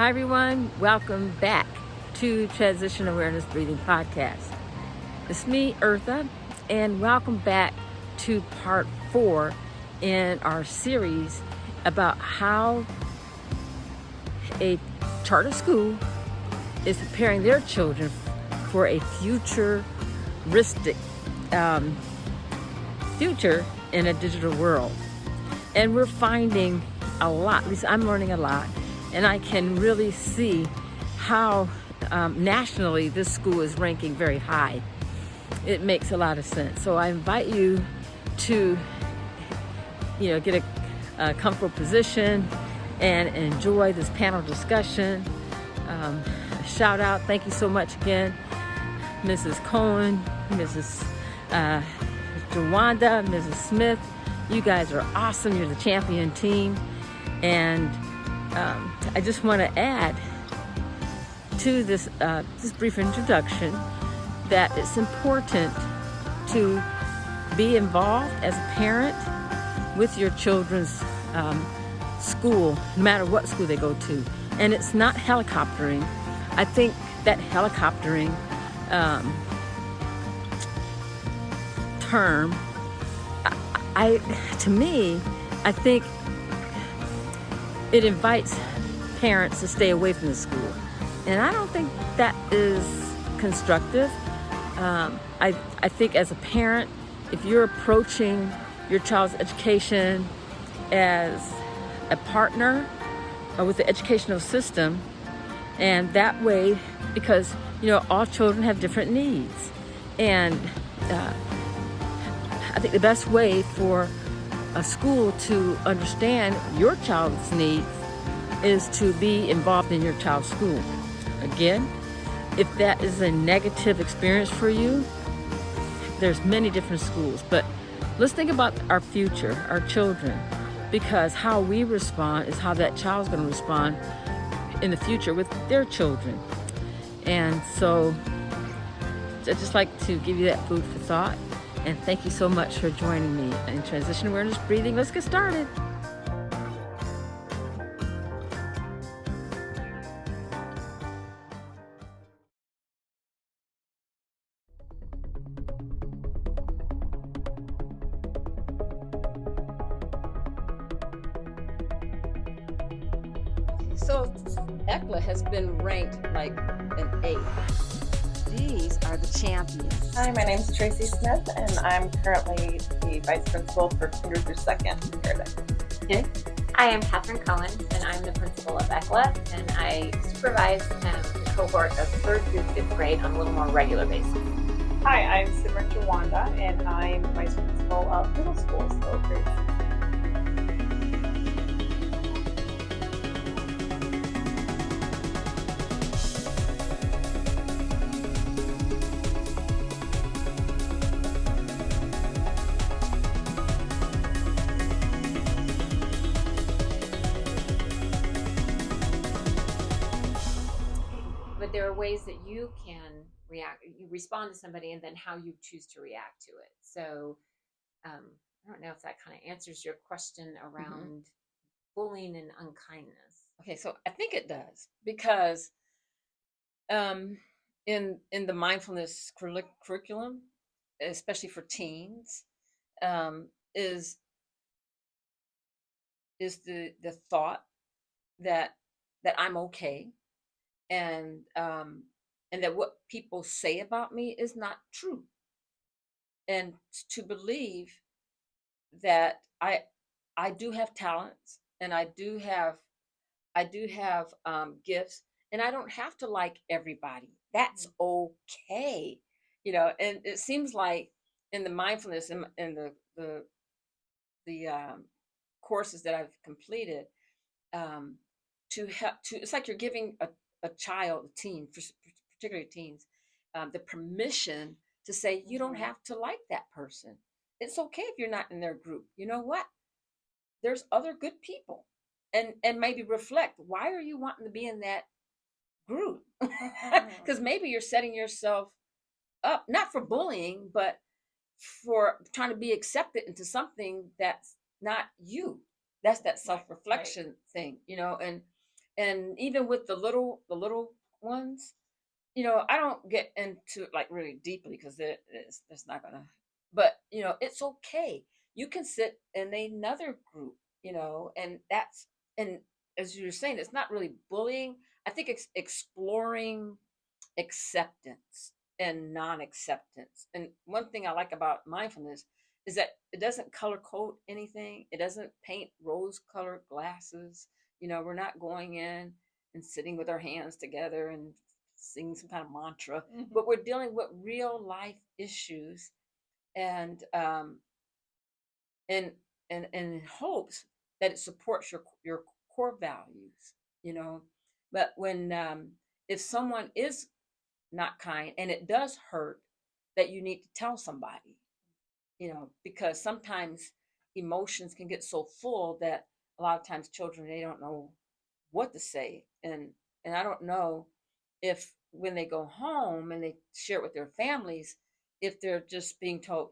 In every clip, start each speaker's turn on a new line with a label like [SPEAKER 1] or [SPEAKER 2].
[SPEAKER 1] Hi, everyone. Welcome back to Transition Awareness Breathing Podcast. It's me, Eartha, and welcome back to part 4 in our series about how a charter school is preparing their children for a futuristic future in a digital world. And we're finding a lot, at least I'm learning a lot, and I can really see how nationally this school is ranking very high. It makes a lot of sense. So I invite you to, get a comfortable position and enjoy this panel discussion. Shout out, thank you so much again, Mrs. Cohen, Mrs. Jawanda, Mrs. Smith. You guys are awesome. You're the champion team. And I just want to add to this brief introduction that it's important to be involved as a parent with your children's school, no matter what school they go to. And it's not helicoptering. I think that helicoptering term, I think it invites parents to stay away from the school. And I don't think that is constructive. I think as a parent, if you're approaching your child's education as a partner or with the educational system, and that way, because, all children have different needs. And I think the best way for a school to understand your child's needs is to be involved in your child's school. Again, if that is a negative experience for you, there's many different schools, but let's think about our future, our children, because how we respond is how that child's going to respond in the future with their children. And so I'd just like to give you that food for thought. And thank you so much for joining me in Transition Awareness Breathing. Let's get started. So ECLA has been ranked like an 8. These are the champions.
[SPEAKER 2] Hi, my name is Tracy Smith, and I'm currently the Vice Principal for Kinder through 2nd here.
[SPEAKER 1] Okay.
[SPEAKER 3] I am Kathryn Cohen, and I'm the principal of ECLA, and I supervise the cohort of 3rd through 5th grade on a little more regular basis.
[SPEAKER 2] Hi, I'm Simran Jawanda, and I'm Vice Principal of middle school, so grade 6.
[SPEAKER 3] But there are ways that you can you respond to somebody, and then how you choose to react to it. So I don't know if that kind of answers your question around bullying and unkindness.
[SPEAKER 1] Okay, so I think it does, because in the mindfulness curriculum, especially for teens, is the thought that I'm okay, and that what people say about me is not true, and to believe that I do have talents, and I do have gifts, and I don't have to like everybody. That's okay, And it seems like in the mindfulness and the courses that I've completed, to help to it's like you're giving a child, a teen, particularly teens, the permission to say you don't have to like that person. It's okay if you're not in their group. You know what? There's other good people, and maybe reflect, why are you wanting to be in that group? Because maybe you're setting yourself up not for bullying, but for trying to be accepted into something that's not you. That's that self-reflection thing, and And even with the little ones, I don't get into it like really deeply because it's not gonna. But it's okay. You can sit in another group, and and as you were saying, it's not really bullying. I think it's exploring acceptance and non-acceptance. And one thing I like about mindfulness is that it doesn't color code anything. It doesn't paint rose-colored glasses. We're not going in and sitting with our hands together and singing some kind of mantra, but we're dealing with real life issues, and and and in hopes that it supports your core values. You know, but when if someone is not kind and it does hurt, that you need to tell somebody, because sometimes emotions can get so full that a lot of times children, they don't know what to say. And I don't know if when they go home and they share it with their families, if they're just being told,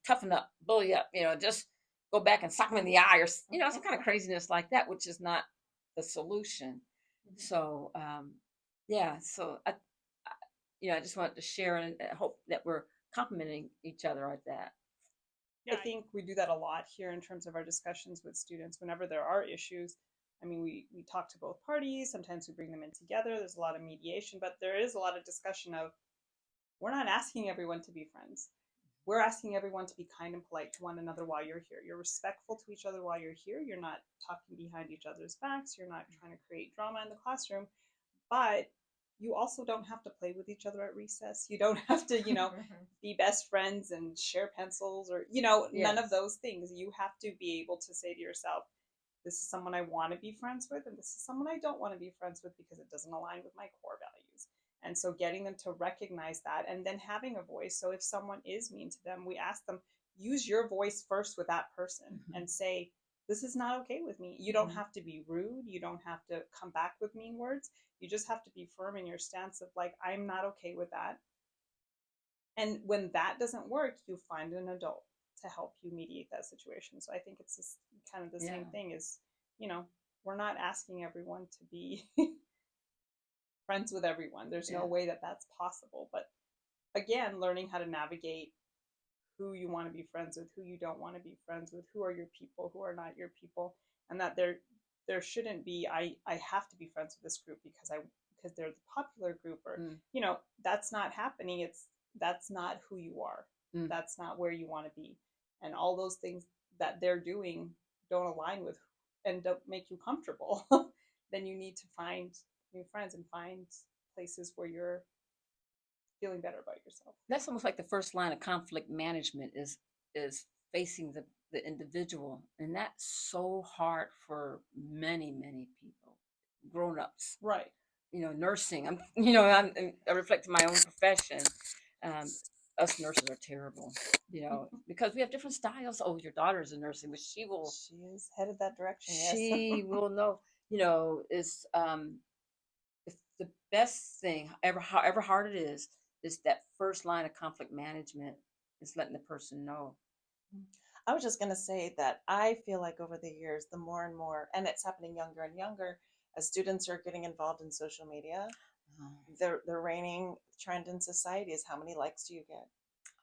[SPEAKER 1] toughen up, bully up, just go back and sock them in the eye, or some kind of craziness like that, which is not the solution. So yeah, so I just wanted to share, and hope that we're complimenting each other at that.
[SPEAKER 4] I think we do that a lot here in terms of our discussions with students. Whenever there are issues, I mean, we talk to both parties. Sometimes we bring them in together. There's a lot of mediation, but there is a lot of discussion of, we're not asking everyone to be friends. We're asking everyone to be kind and polite to one another while you're here. You're respectful to each other while you're here. You're not talking behind each other's backs. You're not trying to create drama in the classroom. But you also don't have to play with each other at recess. You don't have to, be best friends and share pencils or, none of those things. You have to be able to say to yourself, this is someone I want to be friends with, and this is someone I don't want to be friends with because it doesn't align with my core values. And so getting them to recognize that, and then having a voice. So if someone is mean to them, we ask them, use your voice first with that person and say, this is not okay with me. You don't have to be rude. You don't have to come back with mean words. You just have to be firm in your stance of like, I'm not okay with that. And when that doesn't work, you find an adult to help you mediate that situation. So I think it's just kind of the same thing is, we're not asking everyone to be friends with everyone. There's no way that that's possible. But again, learning how to navigate who you want to be friends with, who you don't want to be friends with, who are your people, who are not your people, and that there shouldn't be I have to be friends with this group because they're the popular group, or that's not happening. That's not who you are. That's not where you want to be, and all those things that they're doing don't align with and don't make you comfortable. Then you need to find new friends and find places where you're feeling better about yourself.
[SPEAKER 1] That's almost like the first line of conflict management is facing the individual, and that's so hard for many people, grown-ups,
[SPEAKER 4] right?
[SPEAKER 1] Nursing. I reflect my own profession. Us nurses are terrible, because we have different styles. Oh, your daughter's in nursing, but she
[SPEAKER 2] is headed that direction. Yes.
[SPEAKER 1] She will know. Is the best thing ever, however hard it is that first line of conflict management is letting the person know.
[SPEAKER 2] I was just going to say that I feel like over the years, the more and more, and it's happening younger and younger, as students are getting involved in social media, the reigning trend in society is how many likes do you get?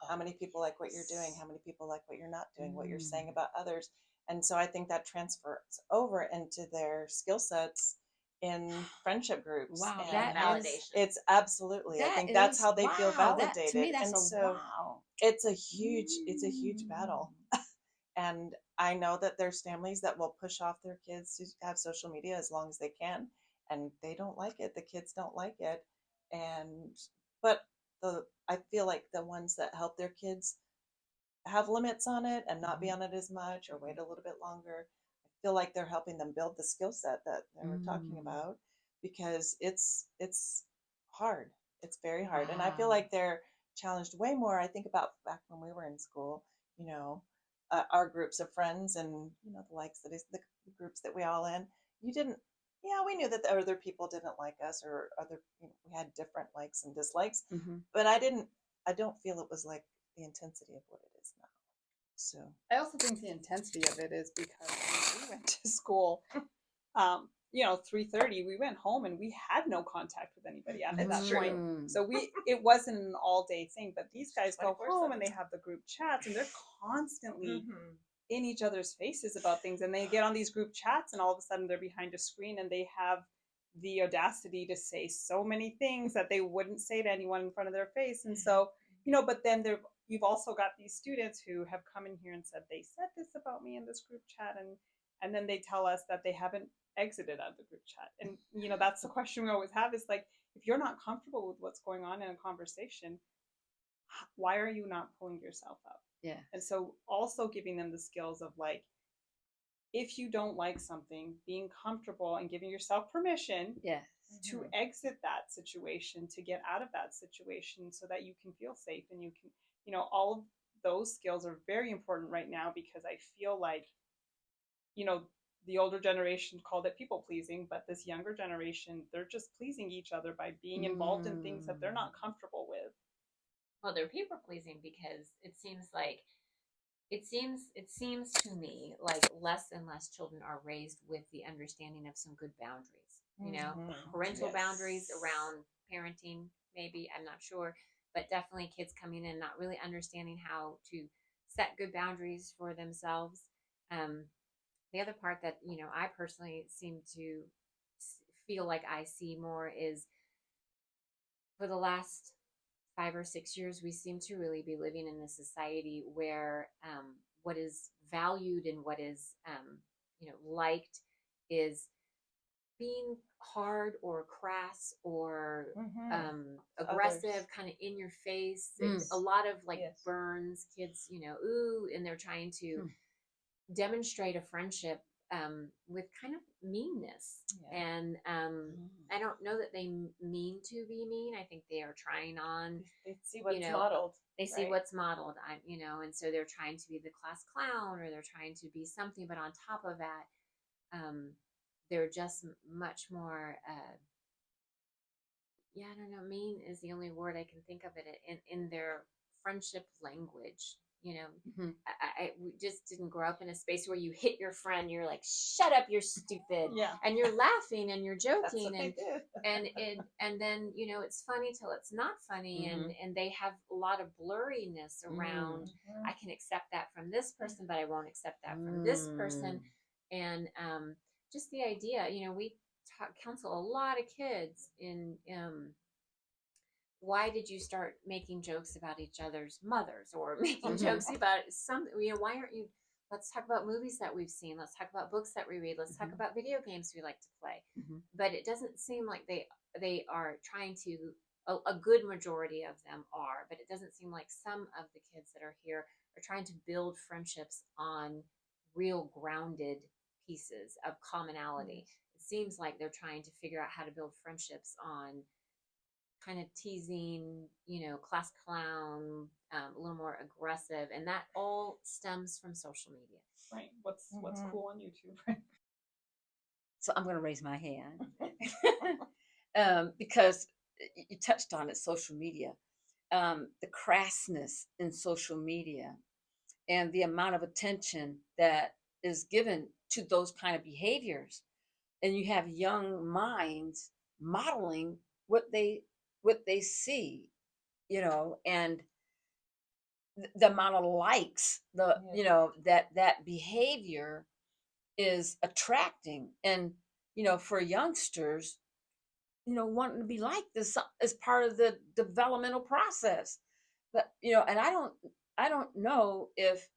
[SPEAKER 2] How many people like what you're doing? How many people like what you're not doing, what you're saying about others? And so I think that transfers over into their skill sets in friendship groups.
[SPEAKER 1] Wow,
[SPEAKER 2] and
[SPEAKER 3] that validation.
[SPEAKER 2] It's absolutely. I think that's how they feel validated.
[SPEAKER 1] To me, that's
[SPEAKER 2] and so
[SPEAKER 1] wow.
[SPEAKER 2] It's a huge battle. And I know that there's families that will push off their kids to have social media as long as they can, and they don't like it. The kids don't like it, but I feel like the ones that help their kids have limits on it and not be on it as much or wait a little bit longer, I feel like they're helping them build the skill set that they were talking about, because it's hard. It's very hard. And I feel like they're challenged way more. I think about back when we were in school, our groups of friends and, the likes that is the groups that we all in, we knew that the other people didn't like us, or we had different likes and dislikes, but I don't feel it was like the intensity of what it is now. So
[SPEAKER 4] I also think the intensity of it is because when we went to school, 3:30, we went home and we had no contact with anybody at that
[SPEAKER 2] It's
[SPEAKER 4] point.
[SPEAKER 2] true.
[SPEAKER 4] So it wasn't an all day thing, but these guys go
[SPEAKER 2] 24/7.
[SPEAKER 4] home and they have the group chats and they're constantly
[SPEAKER 2] Mm-hmm.
[SPEAKER 4] in each other's faces about things, and they get on these group chats and all of a sudden they're behind a screen and they have the audacity to say so many things that they wouldn't say to anyone in front of their face. And so, but then you've also got these students who have come in here and said they said this about me in this group chat, and then they tell us that they haven't exited out of the group chat. And that's the question we always have, is like, if you're not comfortable with what's going on in a conversation, why are you not pulling yourself up?
[SPEAKER 1] Yeah.
[SPEAKER 4] And so also giving them the skills of, like, if you don't like something, being comfortable and giving yourself permission
[SPEAKER 1] Yes.
[SPEAKER 4] to exit that situation, to get out of that situation so that you can feel safe, and you can, all of those skills are very important right now, because I feel like, the older generation called it people pleasing, but this younger generation, they're just pleasing each other by being involved in things that they're not comfortable with.
[SPEAKER 3] Well, they're people pleasing because it seems to me like less and less children are raised with the understanding of some good boundaries. Parental boundaries around parenting, maybe, I'm not sure, but definitely kids coming in not really understanding how to set good boundaries for themselves. The other part that I personally seem to feel like I see more is, for the last 5 or 6 years, we seem to really be living in a society where what is valued and what is liked is being hard or crass or aggressive, kind of in your face. A lot of burns, kids, ooh, and they're trying to demonstrate a friendship with kind of meanness. And I don't know that they mean to be mean. I think they are trying on.
[SPEAKER 2] They see what's modeled.
[SPEAKER 3] They see what's modeled. And so they're trying to be the class clown, or they're trying to be something. But on top of that, they're just much more. I don't know. Mean is the only word I can think of it in their friendship language. We just didn't grow up in a space where you hit your friend, you're like, shut up, you're stupid. And you're laughing and you're joking. And then, it's funny till it's not funny. And they have a lot of blurriness around, I can accept that from this person, but I won't accept that from this person. And just the idea, we counsel a lot of kids in, why did you start making jokes about each other's mothers, or making jokes about some, why aren't you, let's talk about movies that we've seen. Let's talk about books that we read. Let's talk about video games we like to play. But it doesn't seem like they are trying to, a good majority of them are, but it doesn't seem like some of the kids that are here are trying to build friendships on real grounded pieces of commonality. It seems like they're trying to figure out how to build friendships on kind of teasing, class clown, a little more aggressive, and that all stems from social media.
[SPEAKER 4] Right. What's cool on YouTube, right?
[SPEAKER 1] So I'm going to raise my hand because you touched on it, social media, the crassness in social media, and the amount of attention that is given to those kind of behaviors, and you have young minds modeling what they see, and the amount of likes, that behavior is attracting. And, for youngsters, wanting to be like this is part of the developmental process. But, and I don't know if,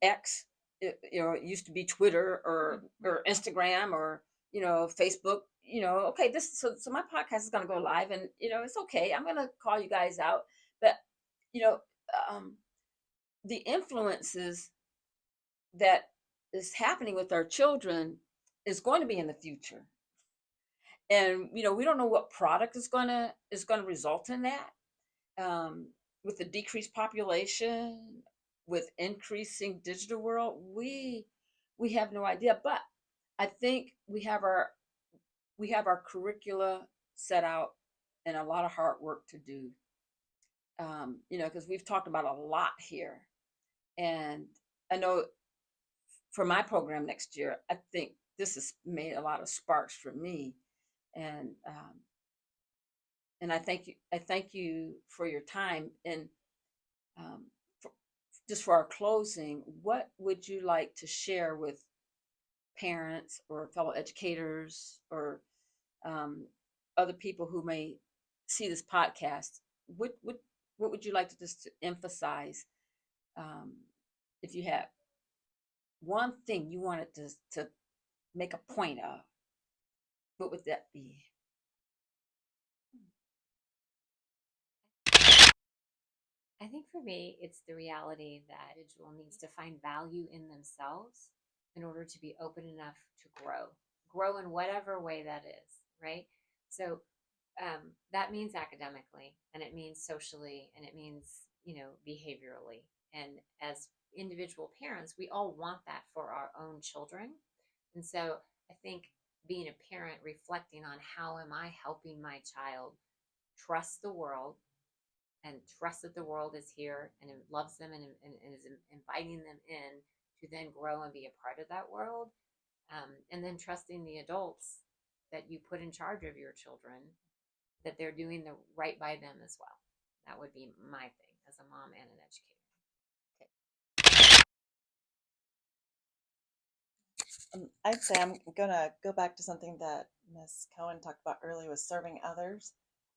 [SPEAKER 1] X, it used to be Twitter or Instagram or, Facebook, okay, so my podcast is going to go live, and, it's okay. I'm going to call you guys out, but, the influences that is happening with our children is going to be in the future. And, we don't know what product is going to result in that. With the decreased population, with increasing digital world, we have no idea. But I think we have our curricula set out and a lot of hard work to do. Because we've talked about a lot here. And I know for my program next year, I think this has made a lot of sparks for me, and I thank you. I thank you for your time. And um, for, just for our closing, what would you like to share with parents or fellow educators or other people who may see this podcast? What would you like to just to emphasize? Um, if you have one thing you wanted to make a point of, what would that be?
[SPEAKER 3] I think for me, it's the reality that individual needs to find value in themselves in order to be open enough to grow in whatever way that is, right? So that means academically, and it means socially, and it means, behaviorally. And as individual parents, we all want that for our own children. And so I think being a parent, reflecting on how am I helping my child trust the world and trust that the world is here and it loves them and is inviting them in to then grow and be a part of that world. And then trusting the adults that you put in charge of your children, that they're doing the right by them as well. That would be my thing as a mom and an educator.
[SPEAKER 2] I'd say I'm gonna go back to something that Ms. Cohen talked about earlier, was serving others.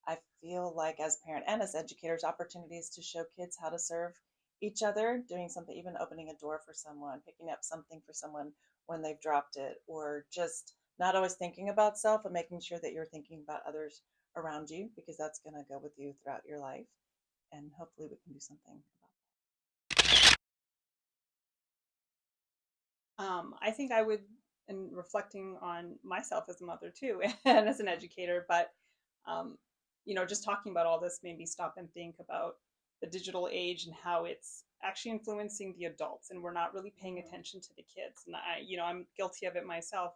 [SPEAKER 2] I feel like as parent and as educators, opportunities to show kids how to serve each other, doing something, even opening a door for someone, picking up something for someone when they've dropped it, or just not always thinking about self and making sure that you're thinking about others around you, because that's going to go with you throughout your life. And hopefully we can do something about
[SPEAKER 4] I think I would, and reflecting on myself as a mother too, and as an educator, but just talking about all this made me stop and think about the digital age and how it's actually influencing the adults, and we're not really paying attention to the kids. And I'm guilty of it myself.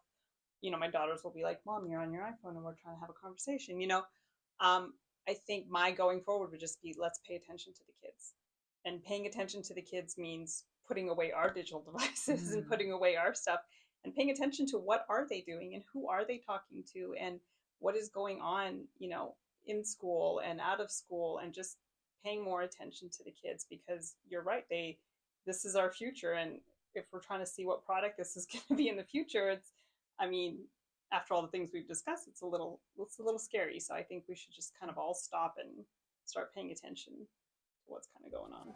[SPEAKER 4] My daughters will be like, "Mom, you're on your iPhone, and we're trying to have a conversation." I think my going forward would just be, let's pay attention to the kids. And paying attention to the kids means putting away our digital devices and putting away our stuff and paying attention to what are they doing and who are they talking to and what is going on, in school and out of school, and just paying more attention to the kids, because you're right, this is our future. And if we're trying to see what product this is going to be in the future, after all the things we've discussed, it's a little scary. So I think we should just kind of all stop and start paying attention to what's kind of going on.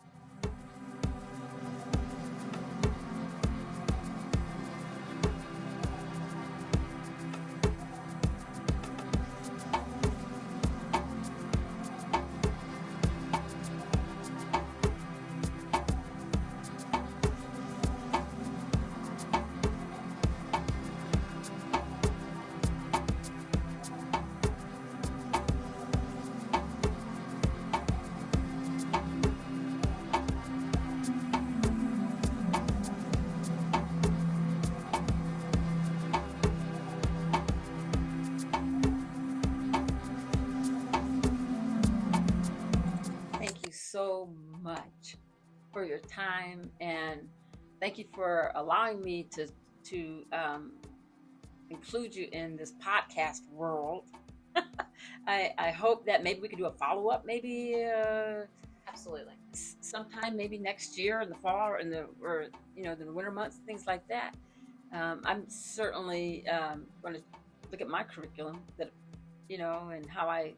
[SPEAKER 1] So much for your time, and thank you for allowing me to include you in this podcast world. I hope that maybe we could do a follow-up, maybe
[SPEAKER 3] Absolutely.
[SPEAKER 1] sometime, maybe next year in the fall or in the winter months, things like that. I'm certainly going to look at my curriculum, that and how I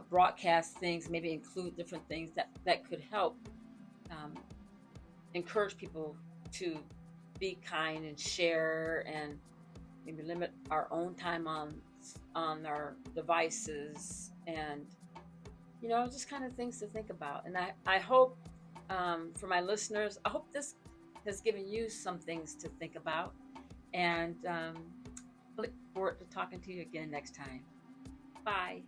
[SPEAKER 1] broadcast things, maybe include different things that could help encourage people to be kind and share, and maybe limit our own time on our devices, and just kind of things to think about. And I hope for my listeners, I hope this has given you some things to think about, and look forward to talking to you again next time. Bye.